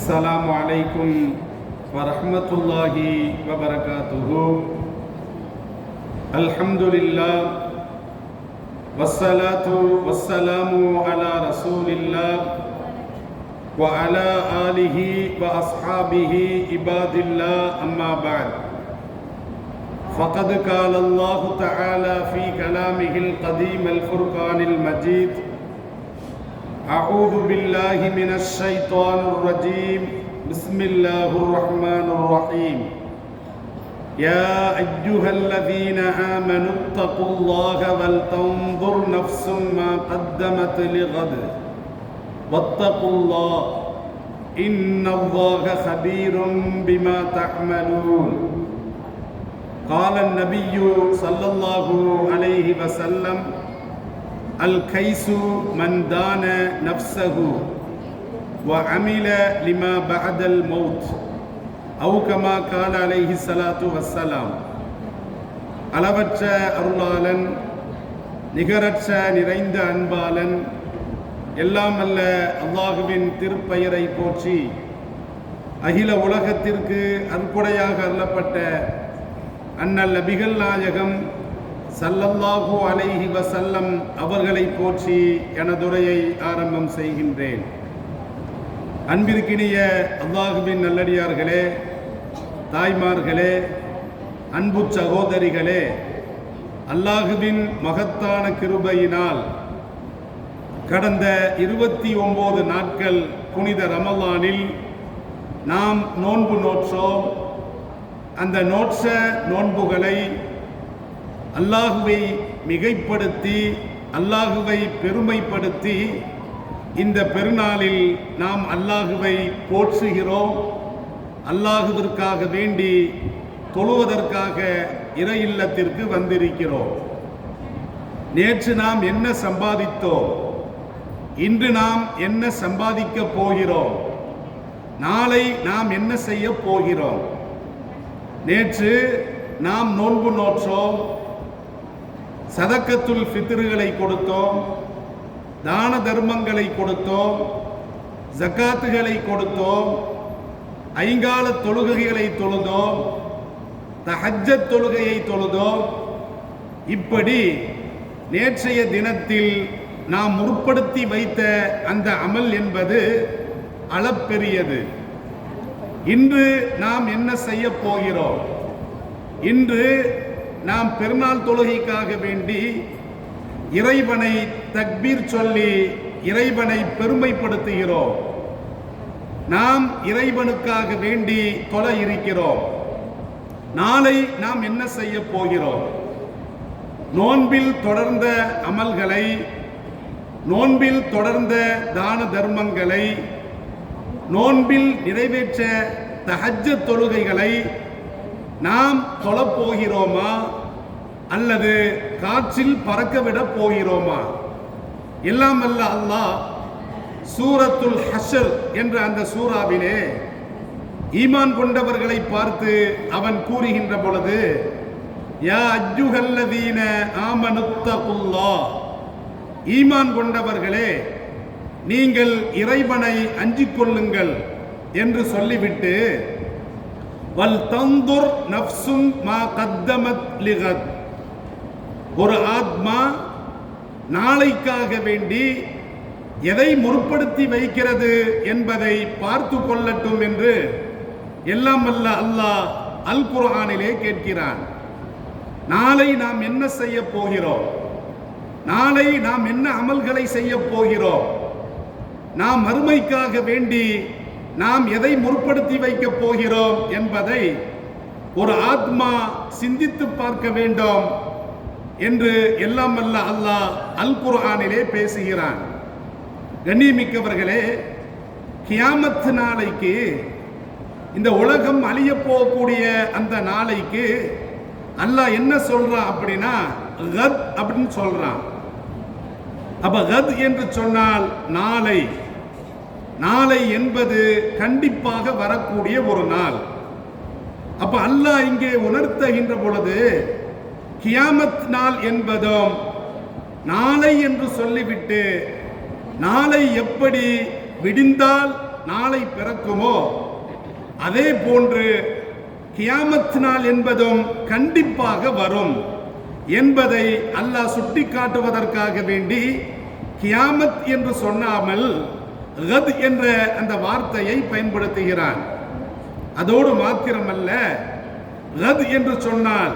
السلام عليكم ورحمة الله وبركاته. الحمد لله والصلاة والسلام على رسول الله وعلى آله وأصحابه عباد الله، أما بعد، فقد قال الله تعالى في كلامه القديم الفرقان المجيد: أعوذ بالله من الشيطان الرجيم، بسم الله الرحمن الرحيم. يا أيها الذين آمنوا اتقوا الله ولتنظر نفس ما قدمت لغد واتقوا الله إن الله خبير بما تعملون. قال النبي صلى الله عليه وسلم: الكيس من دان نفسه وعمل لما بعد الموت، أو كما قال عليه الصلاة والسلام. அளவற்ற அருளாளன், நிகரற்ற நிறைந்த அன்பாளன், எல்லாம் அல்ல அல்லாஹுவின் திருப்பெயரை போற்றி அகில உலகத்திற்கு அற்புடையாக அருளப்பட்ட அண்ணல் நபிகள் நாயகம் ஸல்லல்லாஹு அலைஹி வஸல்லம் அவர்களை போற்றி எனதுரையை ஆரம்பம் செய்கின்றேன். அன்பிற்கினிய அல்லாஹுவின் நல்லடியார்களே, தாய்மார்களே, அன்பு சகோதரிகளே, அல்லாஹுவின் மகத்தான கிருபையினால் கடந்த 29 நாட்கள் புனித ரமலானில் நாம் நோன்பு நோற்றோம். அந்த நோற்ற நோன்புகளை அல்லாஹுவை மிகைப்படுத்தி, அல்லாஹுவை பெருமைப்படுத்தி இந்த பெருநாளில் நாம் அல்லாஹுவை போற்றுகிறோம். அல்லாஹுவிற்காக வேண்டி தொழுவதற்காக இறை இல்லத்திற்கு வந்திருக்கிறோம். நேற்று நாம் என்ன சம்பாதித்தோம், இன்று நாம் என்ன சம்பாதிக்க போகிறோம், நாளை நாம் என்ன செய்ய போகிறோம். நேற்று நாம் நோன்பு நோற்றோம், சதக்கத்துல் ஃபித்ருகளை கொடுத்தோம், தான தர்மங்களை கொடுத்தோம், ஜக்காத்துகளை கொடுத்தோம், ஐங்கால தொழுகைகளை தொழுதோம், தஹஜ்ஜத் தொழுகையை தொழுதோம். இப்படி நேற்றைய தினத்தில் நாம் முற்படுத்தி வைத்த அந்த அமல் என்பது அளப்பெரியது. இன்று நாம் என்ன செய்ய போகிறோம்? இன்று நாம் பெருநாள் தொழுகைக்காக வேண்டி இறைவனை தக்பீர் சொல்லி இறைவனை பெருமைப்படுத்துகிறோம். நாம் இறைவனுக்காக வேண்டி தொழ இருக்கிறோம். நாளை நாம் என்ன செய்ய போகிறோம்? நோன்பில் தொடர்ந்த அமல்களை, நோன்பில் தொடர்ந்த தான தர்மங்களை, நோன்பில் நிறைவேற்ற தஹஜ்ஜத் தொழுகைகளை நாம் தொழப்போகிறோமா அல்லது காற்றில் பறக்கவிட போகிறோமா? எல்லாம் அல்ல அல்லாஹ் சூரத்துல் ஹஷர் என்ற அந்த சூராவிலே ஈமான் கொண்டவர்களை பார்த்து அவன் கூறுகின்ற பொழுது, யா அய்யுஹல்லதீன ஆமனுத்தகுல்லாஹ், ஈமான் கொண்டவர்களே நீங்கள் இறைவனை அஞ்சிக் கொள்ளுங்கள் என்று சொல்லிவிட்டு, வல் தந்துர் நஃப்சும் மா கத்தமத் லிகத், ஒரு ஆத்மா நாளைக்காக வேண்டி எதை முற்படுத்தி வைக்கிறது என்பதை பார்த்து கொள்ளட்டும் என்று எல்லாம் வல்ல அல்லாஹ் அல் குர்ஆனிலே கேட்கிறான். நாளை நாம் என்ன செய்ய போகிறோம்? நாளை நாம் என்ன அமல்களை செய்ய போகிறோம்? நாம் மறுமைக்காக வேண்டி நாம் எதை முற்படுத்தி வைக்கப் போகிறோம் என்பதை ஒரு ஆத்மா சிந்தித்து பார்க்க வேண்டும் என்று எல்லாம் வல்ல அல்லாஹ் அல் குர்ஆனிலே பேசுகிறான். கண்ணியமிக்கவர்களே, கியாமத் நாளைக்கு, இந்த உலகம் அழிய போகக்கூடிய அந்த நாளைக்கு அல்லாஹ் என்ன சொல்றான் அப்படின்னா கத் அப்படின்னு சொல்றான். அப்ப கத் என்று சொன்னால் நாளை. நாளை என்பது கண்டிப்பாக வரக்கூடிய ஒரு நாள். அப்ப அல்லாஹ் இங்கே உணர்த்துகின்ற பொழுது கியாமத் நாள் என்பதும் நாளை என்று சொல்லிவிட்டு நாளை எப்படி விடிந்தால் நாளை பிறக்குமோ அதே போன்று கியாமத் நாள் என்பதும் கண்டிப்பாக வரும் என்பதை அல்லாஹ் சுட்டி காட்டுவதற்காக வேண்டி கியாமத் என்று சொன்னாமல் கத் என்ற அந்த வார்த்தையை பயன்படுத்துகிறான். அதோடு மாத்திரமல்ல, கத் என்று சொன்னால்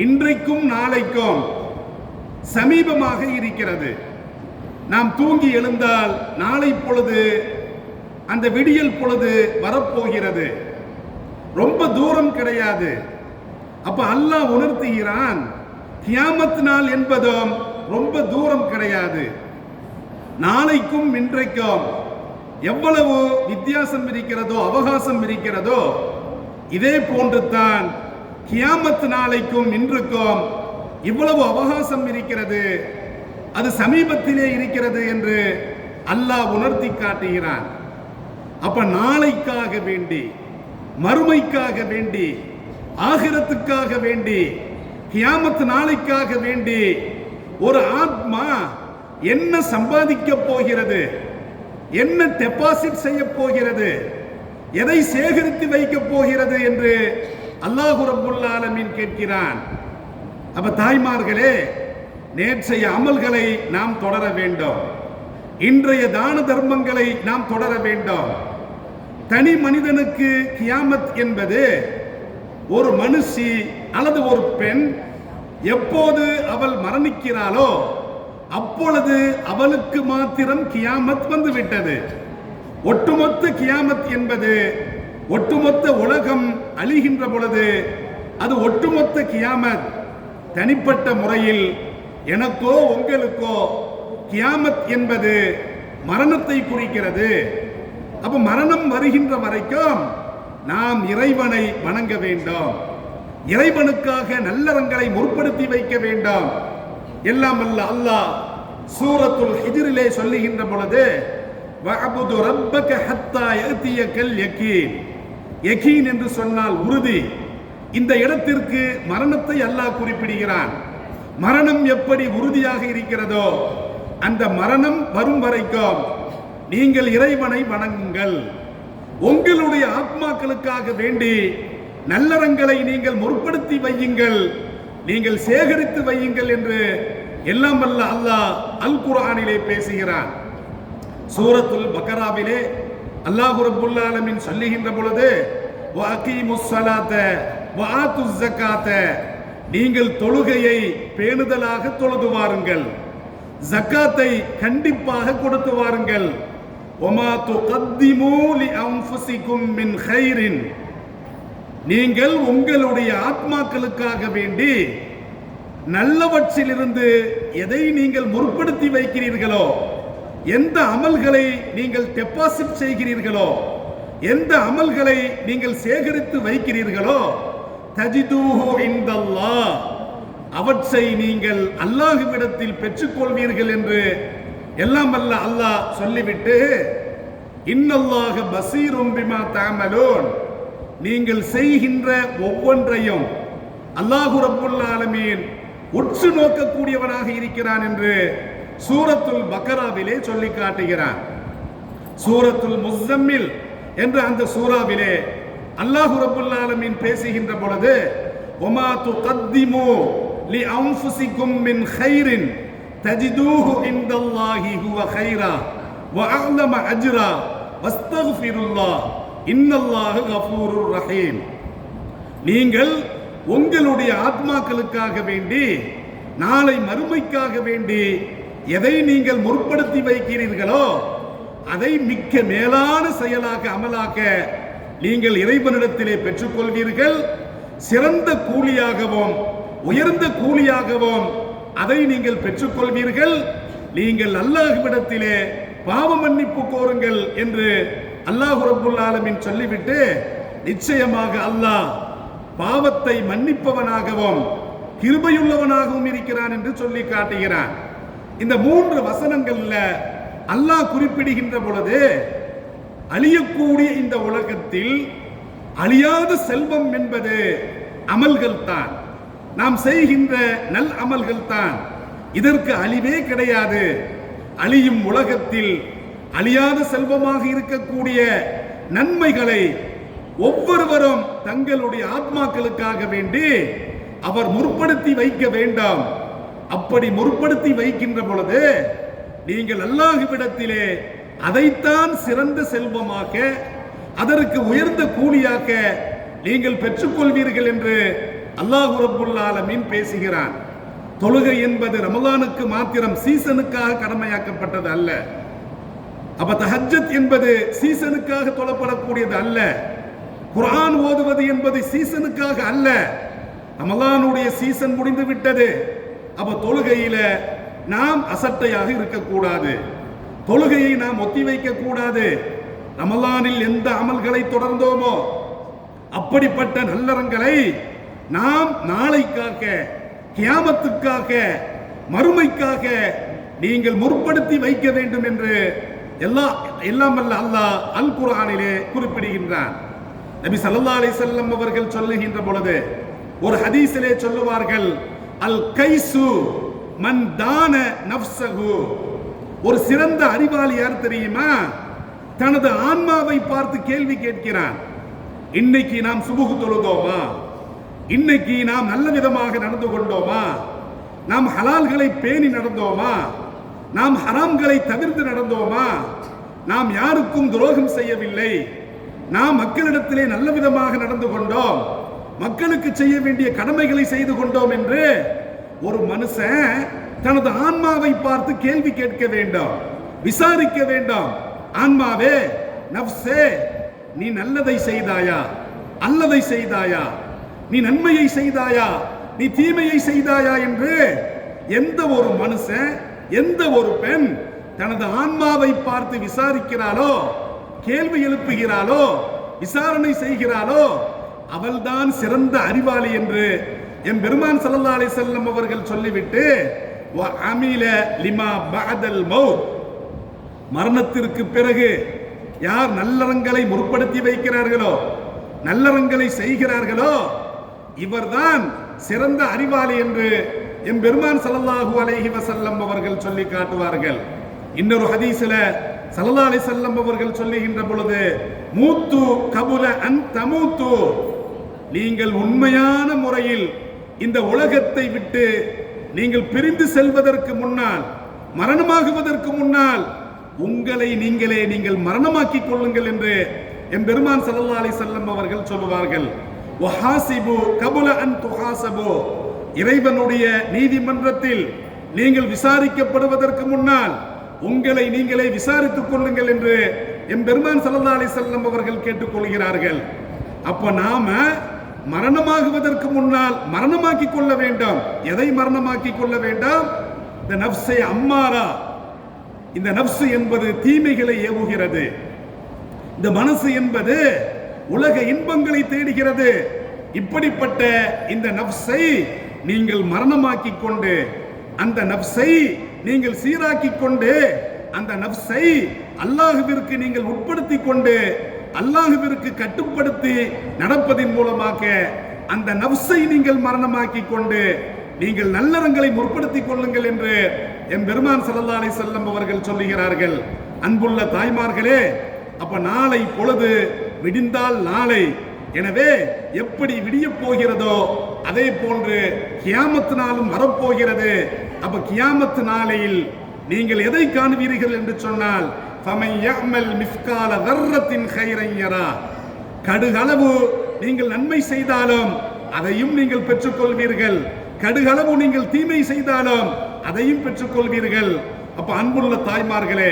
இன்றைக்கும் நாளைக்கும் சமீபமாக இருக்கிறது. நாம் தூங்கி எழுந்தால் நாளை பொழுது, அந்த விடியல் பொழுது வரப்போகிறது, ரொம்ப தூரம் கிடையாது. அப்ப அல்லாஹ் உணர்த்துகிறான், கியாமத் நாள் என்பதும் ரொம்ப தூரம் கிடையாது. நாளைக்கும் இன்றைக்கும் எவ்வளவு வித்தியாசம் இருக்கிறதோ, அவகாசம் இருக்கிறதோ, இதே போன்று தான் கியாமத் நாளைக்கும் இன்றுக்கும் இவ்வளவு அவகாசம் இருக்கிறது, அது சமீபத்திலே இருக்கிறது என்று அல்லாஹ் உணர்த்தி காட்டுகிறான். அப்ப நாளைக்காக வேண்டி, மறுமைக்காக வேண்டி, ஆகிரத்துக்காக வேண்டி, கியாமத் நாளைக்காக வேண்டி ஒரு ஆத்மா என்ன சம்பாதிக்க போகிறது, என்ன டெபாசிட் செய்ய போகிறது, எதை சேகரித்து வைக்க போகிறது என்று அல்லாஹ் ரப்பல் ஆலமீன் கேட்கிறான். அப்ப தாய்மார்களே, நேற்றைய அமல்களை நாம் தொடர வேண்டும், இன்றைய தான தர்மங்களை நாம் தொடர வேண்டும். தனி மனிதனுக்கு கியாமத் என்பது ஒரு மனுஷி அல்லது ஒரு பெண் எப்போது அவள் மரணிக்கிறாளோ அப்பொழுது அவளுக்கு மாத்திரம் கியாமத் வந்து விட்டது. ஒட்டுமொத்த கியாமத் என்பது ஒட்டுமொத்த உலகம் அழிகின்ற பொழுது அது ஒட்டுமொத்த கியாமத். தனிப்பட்ட முறையில் எனக்கோ உங்களுக்கோ கியாமத் என்பது மரணத்தை குறிக்கிறது. அப்ப மரணம் வருகின்ற வரைக்கும் நாம் இறைவனை வணங்க வேண்டும், இறைவனுக்காக நல்லறங்களை முற்படுத்தி வைக்க வேண்டும். எல்லாம் அல்ல அல்லாஹ் சூரத்துல் ஹிஜ்ரிலே சொல்லுகின்ற பொழுது, வஅபுது ரப்பக ஹத்தா யஅதியகல் யகீன். யகீன் என்று சொன்னால் உறுதி. இந்த இடத்திற்கு மரணத்தை அல்லாஹ் குறிப்பிடுகிறான். மரணம் எப்படி உறுதியாக இருக்கிறதோ அந்த மரணம் வரும் வரைக்கும் நீங்கள் இறைவனை வணங்குங்கள், உங்களுடைய ஆத்மாக்களுக்காக வேண்டி நல்லறங்களை நீங்கள் முற்படுத்தி வையுங்கள், நீங்கள் சேகரித்து வையுங்கள் என்று எல்லாம் வல்ல அல்லாஹ் அல் குர்ஆனிலே பேசுகிறான். சூரத்துல் பக்கராவிலே அல்லாஹ் ரப்பல் ஆலமீன் சொல்லுகின்ற பொழுது, வஅகீமுஸ் ஸலாத வஆத்துஸ் ஸகாத, நீங்கள் தொழுகையை பேணுதலாக தொழுது வாருங்கள், ஜக்காத்தை கண்டிப்பாக கொடுத்து வாருங்கள். வமா துகத்திமூ லிஅன்ஃபுசிகும் மின் கைரின், நீங்கள் உங்களுடைய ஆத்மாக்களுக்காக வேண்டி நல்லவற்றிலிருந்து எதை நீங்கள் முற்படுத்தி வைக்கிறீர்களோ, எந்த அமல்களை நீங்கள் டெபாசிட் செய்கிறீர்களோ, எந்த அமல்களை நீங்கள் சேகரித்து வைக்கிறீர்களோ, தஜிதூஹு இன்தல்லாஹ், அவற்றை நீங்கள் அல்லாஹ்விடத்தில் பெற்றுக்கொள்வீர்கள் என்று எல்லாம் வல்ல அல்லாஹ் சொல்லிவிட்டு, இன்னல்லாஹ பஸீரும் பிமா தஅமலூன், நீங்கள் செய்கின்ற ஒவ்வொன்றையும் அல்லாஹ் ரப்பல் ஆலமீன் உற்று நோக்கக்கூடியவனாக இருக்கிறான் என்று சூரத்துல் பக்கராவிலே சொல்லி காட்டுகிறான். சூரத்துல் முஸம்மில் என்ற அந்த சூராவிலே அல்லாஹ் ரப்பல் ஆலமீன் பேசுகின்ற பொழுது, வமா துகத்திமூ லிஅன்ஃபுசிகும் மின் கைரின் தஜிதூஹு இன்தல்லாஹி ஹுவ கைரா வஅஅலம அஜ்ரா வஸ்தக்ஃபிருல்லாஹ் இன்னல்லாஹ கஃபூருர் ரஹீம். நீங்கள் உங்களுடைய ஆத்மாக்களுக்காக வேண்டி, நாளை மறுமைக்காக வேண்டி எதை நீங்கள் முற்படுத்தி வைக்கிறீர்களோ அதை மிக்க மேலான செயலாக, அமலாக நீங்கள் இறைவனிடத்திலே பெற்றுக்கொள்வீர்கள். சிறந்த கூலியாகவும் உயர்ந்த கூலியாகவும் அதை நீங்கள் பெற்றுக்கொள்வீர்கள். நீங்கள் அல்லாஹ்விடத்திலே பாவ மன்னிப்பு கோருங்கள் என்று அல்லாஹ் ரப்பல் ஆலமீன் சொல்லிவிட்டு, நிச்சயமாக அல்லாஹ் பாவத்தை மன்னிப்பவனாகவும் கிருபையுள்ளவனாகவும் இருக்கிறான் என்று சொல்லி காட்டுகிறான். இந்த 3 வசனங்கள்ல அல்லாஹ் குறிப்பிடுகின்ற பொழுது, அழியக்கூடிய இந்த உலகத்தில் அழியாத செல்வம் என்பது அமல்கள் தான், நாம் செய்கின்ற நல் அமல்கள் தான். இதற்கு அழிவே கிடையாது. அழியும் உலகத்தில் அழியாத செல்வமாக இருக்கக்கூடிய நன்மைகளை ஒவ்வொருவரும் தங்களுடைய ஆத்மாக்களுக்காக வேண்டி அவர் முற்படுத்தி வைக்க வேண்டாம். அப்படி முற்படுத்தி வைக்கின்ற பொழுது நீங்கள் அல்லாஹ்விடத்திலே அதைத்தான் சிறந்த செல்வமாக, அதற்கு உயர்ந்த கூலியாக நீங்கள் பெற்றுக்கொள்வீர்கள் என்று அல்லாஹ் ரப்புல் ஆலமீன் பேசுகிறான். தொழுகை என்பது ரமலானுக்கு மாத்திரம் சீசனுக்காக கடமையாக்கப்பட்டது அல்ல. அப்ப தஹஜ்ஜத் என்பது சீசனுக்காக தொழப்படக்கூடியது அல்ல. குர்ஆன் ஓதுவது என்பது சீசனுக்காக அல்ல. ரமலானுடைய சீசன் முடிந்து விட்டது. அப்ப தொழுகையில நாம் அசட்டையாக இருக்கக்கூடாது. தொழுகையை நாம் ஒத்தி வைக்க கூடாது. ரமலானில் எந்த அமல்களை தொடர்ந்தோமோ அப்படிப்பட்ட நல்லறங்களை நாம் நாளைக்காக, கியாமத்துக்காக, மறுமைக்காக நீங்கள் முற்படுத்தி வைக்க வேண்டும் என்று எல்லாம் வல்ல அல்லாஹ் அல் குர்ஆனிலே குறிப்பிடுகின்றான். நபி ஸல்லல்லாஹு அலைஹி வஸல்லம் அவர்கள் சொல்லுகின்ற பொழுது ஒரு ஹதீஸிலே சொல்லுவார்கள், அல் கைசு மன் தான நஃப்ஸஹு. ஒரு சிறந்த அறிவாளி யார் தெரியுமா? தனது ஆன்மாவை பார்த்து கேள்வி கேட்கிறான். இன்னைக்கு நாம் சுபுஹ் தொழுதோமா? இன்னைக்கு நாம் நல்ல விதமாக நடந்து கொண்டோமா? நாம் ஹலால்களை பேணி நடந்தோமா? நாம் ஹராம்களை தவிர்த்து நடந்தோமா? நாம் யாருக்கும் துரோகம் செய்யவில்லை. நாம் மக்களிடத்திலே நல்ல விதமாக நடந்து கொண்டோம். மக்களுக்கு செய்ய வேண்டிய கடமைகளை செய்து கொண்டோம் என்று ஒரு மனுஷன் தனது ஆன்மாவை பார்த்து கேள்வி கேட்க வேண்டும், விசாரிக்க வேண்டும். ஆன்மாவே, நஃப்ஸே, நீ நல்லதை செய்தாயா, அல்லதை செய்தாயா, நீ நன்மையை செய்தாயா, நீ தீமையை செய்தாயா என்று எந்த ஒரு மனுஷன், எந்த ஒரு பெண் தனது ஆன்மாவை பார்த்து விசாரிக்கிறாளோ, கேள்வி எழுப்புகிறாளோ, விசாரணை செய்கிறாளோ, அவள்தான் சிறந்த அறிவாளி என்று என் பெருமான் ஸல்லல்லாஹு அலைஹி வஸல்லம் அவர்கள் சொல்லிவிட்டு, வ அமில லிமா பஅதல் மௌத், மரணத்திற்கு பிறகு யார் நல்லறங்களை முற்படுத்தி வைக்கிறார்களோ, நல்லறங்களை செய்கிறார்களோ, இவர்தான் சிறந்த அறிவாளி என்று என் பெருமான் ஸல்லல்லாஹு அலைஹி வஸல்லம் அவர்கள் சொல்லி காட்டுவார்கள். இன்னொரு ஹதீஸ்ல ஸல்லல்லாஹு அலைஹி வஸல்லம் அவர்கள் சொல்லுகின்ற பொழுது, மூத்து கபுல அன் தமூத்து, நீங்கள் உண்மையான முறையில் இந்த உலகத்தை விட்டு நீங்கள் பிரிந்து செல்வதற்கு முன்னால், மரணமாகுவதற்கு முன்னால் உங்களை நீங்களே நீங்கள் மரணமாக்கிக் கொள்ளுங்கள் என்று என் பெருமான் ஸல்லல்லாஹு அலைஹி வஸல்லம் அவர்கள் சொல்லுவார்கள். வஹாசிபு கபுல அன் துஹாசபு, இறைவனுடைய நீதிமன்றத்தில் நீங்கள் விசாரிக்கப்படுவதற்கு முன்னால் உங்களை நீங்களே விசாரித்துக் கொள்ளுங்கள் என்று என் பெருமான் ஸல்லல்லாஹு அலைஹி வஸல்லம் அவர்கள் கேட்டுக்கொள்கிறார்கள். அப்ப நாம மரணமாகுவதற்கு முன்னால் மரணமாக்கிக் கொள்ள வேண்டும். எதை மரணமாக்கிக் கொள்ள வேண்டும்? இந்த நஃப்ஸை அம்மாரா, இந்த நஃப்ஸ் என்பது தீமைகளை ஏவுகிறது. இந்த மனசு என்பது உலக இன்பங்களை தேடுகிறது. இப்படிப்பட்ட இந்த நஃப்ஸை நீங்கள் மரணமாக்கிக் கொண்டு, அந்த நஃப்ஸை நீங்கள் சீராக்கிக் கொண்டு, அந்த நஃப்ஸை அல்லாஹ்விற்கு நீங்கள் உட்படுத்திக் கொண்டு, அல்லாஹ்விற்கு கட்டுப்படுத்தி நடப்பதின் மூலமாக அந்த நஃப்ஸை நீங்கள் மரணமாக்கிக் கொண்டு நீங்கள் நல்லறங்களை முற்படுத்திக் கொள்ளுங்கள் என்று என் பெருமான் ஸல்லல்லாஹு அலைஹி வஸல்லம் அவர்கள் சொல்லுகிறார்கள். அன்புள்ள தாய்மார்களே, அப்ப நாளை பொழுது விடிந்தால் நாளை. எனவே எப்படி விடிய போகிறதோ அதே போன்று கியாமத்து நாளும் வரப்போகிறது. அப்ப கியாமத்து நாளையில் நீங்கள் எதை காணுவீர்கள் என்று சொன்னால், ஃபமன் யஅமல் மிஸ்கால தர்ரத்தின் கைரன் யரா, கடுகளவு நீங்கள் நன்மை செய்தாலும் அதையும் நீங்கள் பெற்றுக்கொள்வீர்கள், கடுகளவு நீங்கள் தீமை செய்தாலும் அதையும் பெற்றுக்கொள்வீர்கள். அப்ப அன்புள்ள தாய்மார்களே,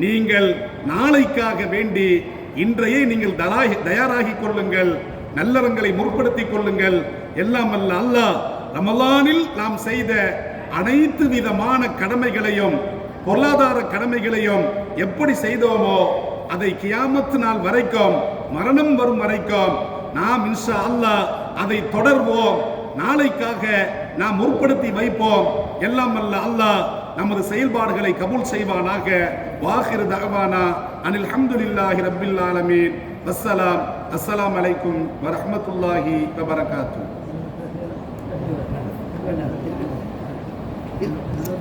நீங்கள் நாளைக்காக வேண்டி இன்றையே நீங்கள் தயாராகி கொள்ளுங்கள், நல்லறங்களை முற்படுத்திக் கொள்ளுங்கள். எல்லாம் அல்ல அல்லாஹ் ரமலானில் நாம் செய்த அனைத்து விதமான கடமைகளையும், பொருளாதார கடமைகளையும் எப்படி செய்தோமோ அதை கியாமத்து நாள் வரைக்கும், மரணம் வரும் வரைக்கும் நாம் இன்ஷா அல்லாஹ் அதை தொடர்வோம். நாளைக்காக நாம் முற்படுத்தி வைப்போம். எல்லாம் அல்ல அல்லாஹ் நமது செயல்பாடுகளை கபூல் செய்வானாக. வாஹிர் தஅவானா அனில் ஹம்துலில்லாஹி ரப்பில் ஆலமீன். வஸ்ஸலாம். அஸ்ஸலாமு அலைக்கும் வரஹ்மத்துல்லாஹி வபரகாத்துஹு.